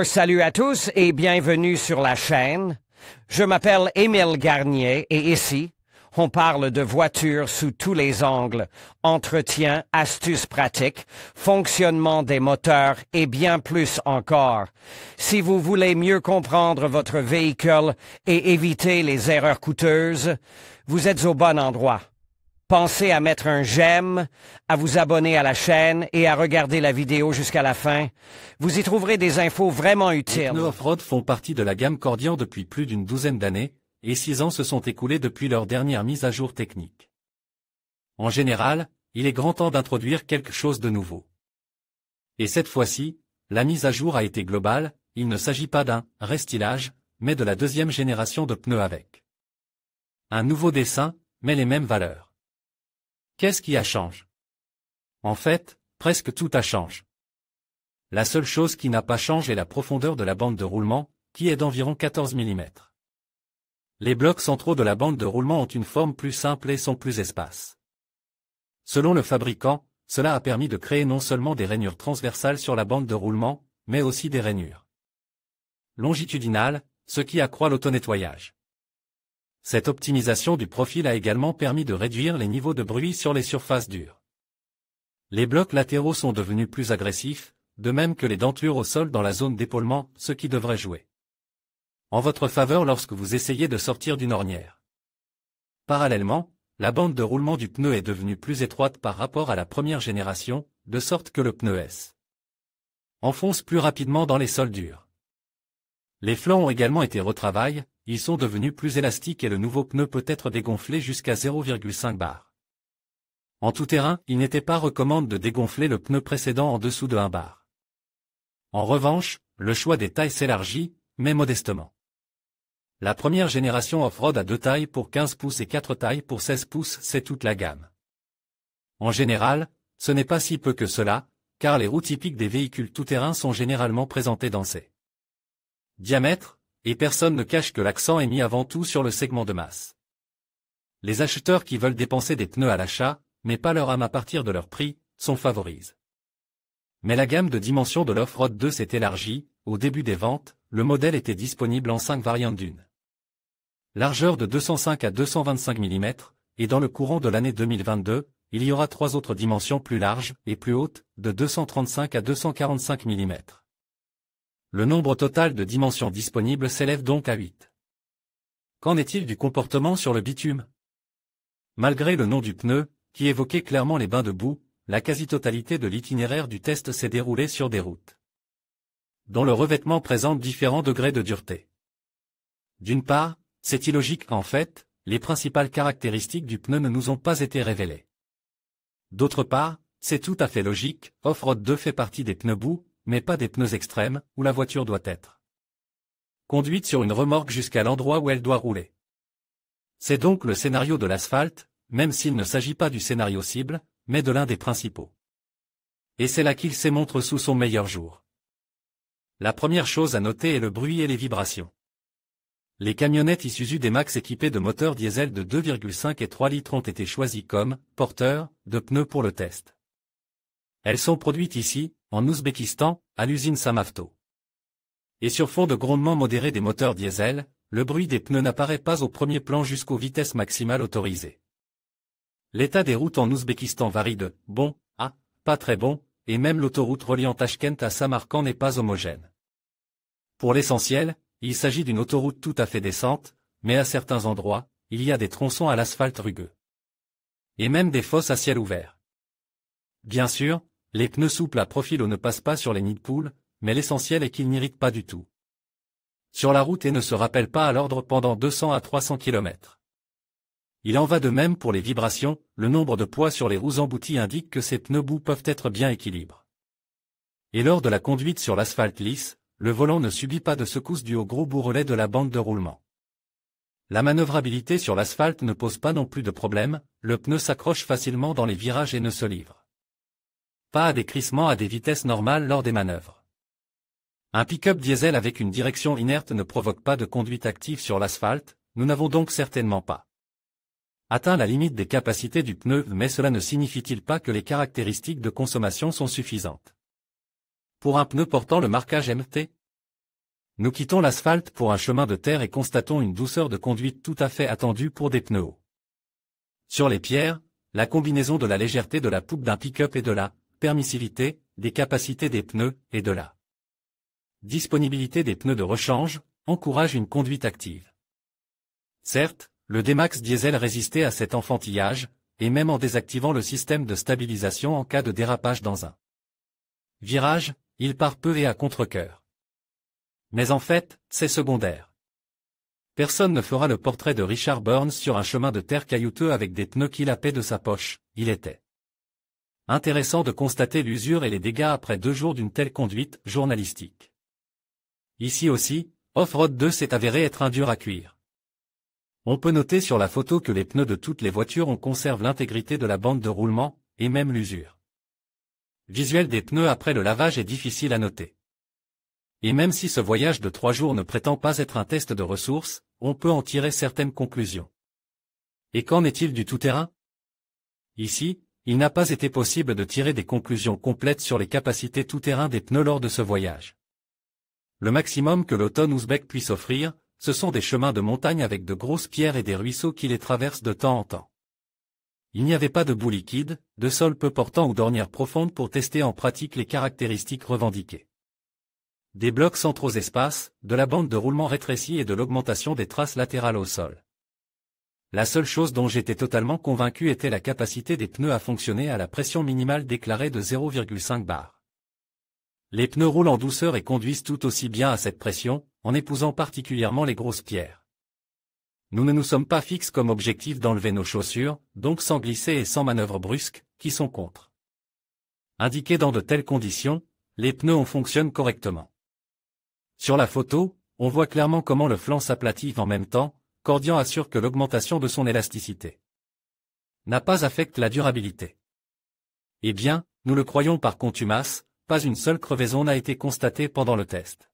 Salut à tous et bienvenue sur la chaîne. Je m'appelle Émile Garnier et ici, on parle de voitures sous tous les angles, entretien, astuces pratiques, fonctionnement des moteurs et bien plus encore. Si vous voulez mieux comprendre votre véhicule et éviter les erreurs coûteuses, vous êtes au bon endroit. Pensez à mettre un j'aime, à vous abonner à la chaîne et à regarder la vidéo jusqu'à la fin. Vous y trouverez des infos vraiment utiles. Les pneus off-road font partie de la gamme Cordian depuis plus d'une douzaine d'années, et 6 ans se sont écoulés depuis leur dernière mise à jour technique. En général, il est grand temps d'introduire quelque chose de nouveau. Et cette fois-ci, la mise à jour a été globale, il ne s'agit pas d'un « restylage », mais de la deuxième génération de pneus avec un nouveau dessin, mais les mêmes valeurs. Qu'est-ce qui a changé? En fait, presque tout a changé. La seule chose qui n'a pas changé est la profondeur de la bande de roulement, qui est d'environ 14 mm. Les blocs centraux de la bande de roulement ont une forme plus simple et sont plus espaces. Selon le fabricant, cela a permis de créer non seulement des rainures transversales sur la bande de roulement, mais aussi des rainures longitudinales, ce qui accroît l'auto-nettoyage. Cette optimisation du profil a également permis de réduire les niveaux de bruit sur les surfaces dures. Les blocs latéraux sont devenus plus agressifs, de même que les dentures au sol dans la zone d'épaulement, ce qui devrait jouer en votre faveur lorsque vous essayez de sortir d'une ornière. Parallèlement, la bande de roulement du pneu est devenue plus étroite par rapport à la première génération, de sorte que le pneu S enfonce plus rapidement dans les sols durs. Les flancs ont également été retravaillés, ils sont devenus plus élastiques et le nouveau pneu peut être dégonflé jusqu'à 0,5 bar. En tout terrain, il n'était pas recommandé de dégonfler le pneu précédent en dessous de 1 bar. En revanche, le choix des tailles s'élargit, mais modestement. La première génération off-road a 2 tailles pour 15 pouces et 4 tailles pour 16 pouces, c'est toute la gamme. En général, ce n'est pas si peu que cela, car les roues typiques des véhicules tout-terrain sont généralement présentées dans ces diamètres, et personne ne cache que l'accent est mis avant tout sur le segment de masse. Les acheteurs qui veulent dépenser des pneus à l'achat, mais pas leur âme à partir de leur prix, sont favorisés. Mais la gamme de dimensions de l'Off-Road 2 s'est élargie, au début des ventes, le modèle était disponible en 5 variantes d'une largeur de 205 à 225 mm, et dans le courant de l'année 2022, il y aura 3 autres dimensions plus larges et plus hautes, de 235 à 245 mm. Le nombre total de dimensions disponibles s'élève donc à 8. Qu'en est-il du comportement sur le bitume? Malgré le nom du pneu, qui évoquait clairement les bains de boue, la quasi-totalité de l'itinéraire du test s'est déroulée sur des routes dont le revêtement présente différents degrés de dureté. D'une part, c'est illogique qu'en fait, les principales caractéristiques du pneu ne nous ont pas été révélées. D'autre part, c'est tout à fait logique, Off-Road 2 fait partie des pneus boue, mais pas des pneus extrêmes, où la voiture doit être conduite sur une remorque jusqu'à l'endroit où elle doit rouler. C'est donc le scénario de l'asphalte, même s'il ne s'agit pas du scénario cible, mais de l'un des principaux. Et c'est là qu'il s'émontre sous son meilleur jour. La première chose à noter est le bruit et les vibrations. Les camionnettes Isuzu D-Max équipées de moteurs diesel de 2,5 et 3 litres ont été choisies comme porteurs de pneus pour le test. Elles sont produites ici, en Ouzbékistan, à l'usine Samavto. Et sur fond de grondement modéré des moteurs diesel, le bruit des pneus n'apparaît pas au premier plan jusqu'aux vitesses maximales autorisées. L'état des routes en Ouzbékistan varie de « bon » à « pas très bon », et même l'autoroute reliant Tachkent à Samarkand n'est pas homogène. Pour l'essentiel, il s'agit d'une autoroute tout à fait décente, mais à certains endroits, il y a des tronçons à l'asphalte rugueux. Et même des fosses à ciel ouvert. Bien sûr, les pneus souples à profil haut ne passent pas sur les nids de poules, mais l'essentiel est qu'ils n'irritent pas du tout sur la route et ne se rappellent pas à l'ordre pendant 200 à 300 km. Il en va de même pour les vibrations, le nombre de poids sur les roues embouties indique que ces pneus boue peuvent être bien équilibrés. Et lors de la conduite sur l'asphalte lisse, le volant ne subit pas de secousses dues au gros bourrelet de la bande de roulement. La manœuvrabilité sur l'asphalte ne pose pas non plus de problème, le pneu s'accroche facilement dans les virages et ne se livre pas à des crissements à des vitesses normales lors des manœuvres. Un pick-up diesel avec une direction inerte ne provoque pas de conduite active sur l'asphalte, nous n'avons donc certainement pas atteint la limite des capacités du pneu, mais cela ne signifie-t-il pas que les caractéristiques de consommation sont suffisantes pour un pneu portant le marquage MT? Nous quittons l'asphalte pour un chemin de terre et constatons une douceur de conduite tout à fait attendue pour des pneus hauts. Sur les pierres, la combinaison de la légèreté de la poupe d'un pick-up et de la permissivité des capacités des pneus et de la disponibilité des pneus de rechange encourage une conduite active. Certes, le D-Max diesel résistait à cet enfantillage, et même en désactivant le système de stabilisation en cas de dérapage dans un virage, il part peu et à contre-cœur. Mais en fait, c'est secondaire. Personne ne fera le portrait de Richard Burns sur un chemin de terre caillouteux avec des pneus qu'il appait de sa poche, il était intéressant de constater l'usure et les dégâts après 2 jours d'une telle conduite journalistique. Ici aussi, Off-Road 2 s'est avéré être un dur à cuire. On peut noter sur la photo que les pneus de toutes les voitures on conserve l'intégrité de la bande de roulement, et même l'usure visuelle des pneus après le lavage est difficile à noter. Et même si ce voyage de 3 jours ne prétend pas être un test de ressources, on peut en tirer certaines conclusions. Et qu'en est-il du tout-terrain? Ici, il n'a pas été possible de tirer des conclusions complètes sur les capacités tout-terrain des pneus lors de ce voyage. Le maximum que l'automne ouzbek puisse offrir, ce sont des chemins de montagne avec de grosses pierres et des ruisseaux qui les traversent de temps en temps. Il n'y avait pas de boue liquide, de sol peu portant ou d'ornières profondes pour tester en pratique les caractéristiques revendiquées. Des blocs sans trop espace, de la bande de roulement rétrécie et de l'augmentation des traces latérales au sol. La seule chose dont j'étais totalement convaincu était la capacité des pneus à fonctionner à la pression minimale déclarée de 0,5 bar. Les pneus roulent en douceur et conduisent tout aussi bien à cette pression, en épousant particulièrement les grosses pierres. Nous ne nous sommes pas fixes comme objectif d'enlever nos chaussures, donc sans glisser et sans manœuvre brusque, qui sont contre. Indiqués dans de telles conditions, les pneus en fonctionnent correctement. Sur la photo, on voit clairement comment le flanc s'aplatit en même temps, Cordian assure que l'augmentation de son élasticité n'a pas affecté la durabilité. Eh bien, nous le croyons par contumace, pas une seule crevaison n'a été constatée pendant le test.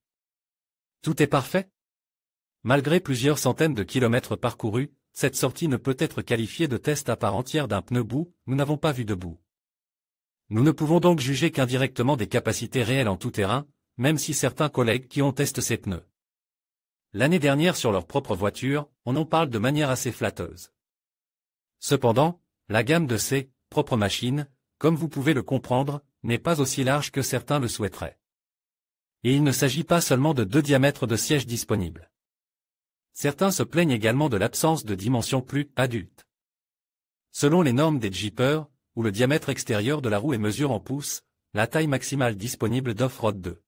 Tout est parfait? Malgré plusieurs centaines de kilomètres parcourus, cette sortie ne peut être qualifiée de test à part entière d'un pneu boue, nous n'avons pas vu de boue. Nous ne pouvons donc juger qu'indirectement des capacités réelles en tout-terrain, même si certains collègues qui ont testé ces pneus l'année dernière sur leur propre voiture, on en parle de manière assez flatteuse. Cependant, la gamme de ces propres machines, comme vous pouvez le comprendre, n'est pas aussi large que certains le souhaiteraient. Et il ne s'agit pas seulement de 2 diamètres de sièges disponibles. Certains se plaignent également de l'absence de dimensions plus adultes. Selon les normes des Jeepers, où le diamètre extérieur de la roue est mesuré en pouces, la taille maximale disponible d'Off-Road 2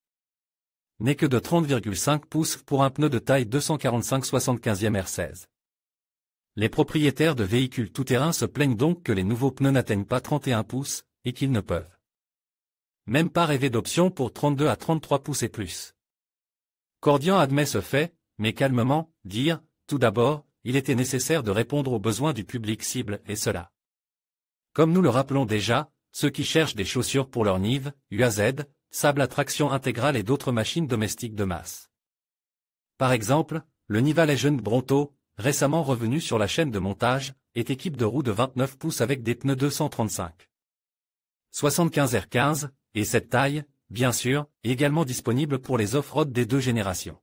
n'est que de 30,5 pouces pour un pneu de taille 245/75e R16. Les propriétaires de véhicules tout-terrain se plaignent donc que les nouveaux pneus n'atteignent pas 31 pouces, et qu'ils ne peuvent même pas rêver d'options pour 32 à 33 pouces et plus. Cordian admet ce fait, mais calmement, dire, tout d'abord, il était nécessaire de répondre aux besoins du public cible, et cela. Comme nous le rappelons déjà, ceux qui cherchent des chaussures pour leur Nive, UAZ, sable à traction intégrale et d'autres machines domestiques de masse. Par exemple, le Niva Legend Bronto, récemment revenu sur la chaîne de montage, est équipe de roues de 29 pouces avec des pneus 235. 75 R15, et cette taille, bien sûr, est également disponible pour les off-road des 2 générations.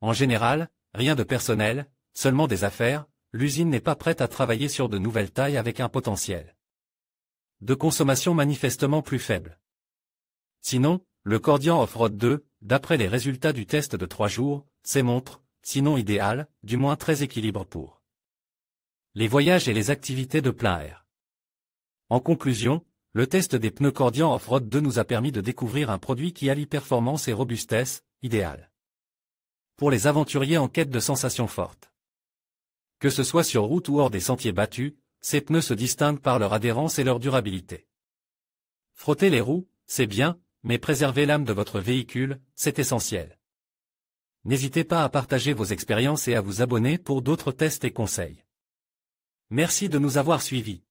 En général, rien de personnel, seulement des affaires, l'usine n'est pas prête à travailler sur de nouvelles tailles avec un potentiel de consommation manifestement plus faible. Sinon, le Cordian Off-Road 2, d'après les résultats du test de 3 jours, s'émontre, sinon idéal, du moins très équilibré pour les voyages et les activités de plein air. En conclusion, le test des pneus Cordian Off-Road 2 nous a permis de découvrir un produit qui allie performance et robustesse, idéal pour les aventuriers en quête de sensations fortes. Que ce soit sur route ou hors des sentiers battus, ces pneus se distinguent par leur adhérence et leur durabilité. Frotter les roues, c'est bien, mais préserver l'âme de votre véhicule, c'est essentiel. N'hésitez pas à partager vos expériences et à vous abonner pour d'autres tests et conseils. Merci de nous avoir suivis.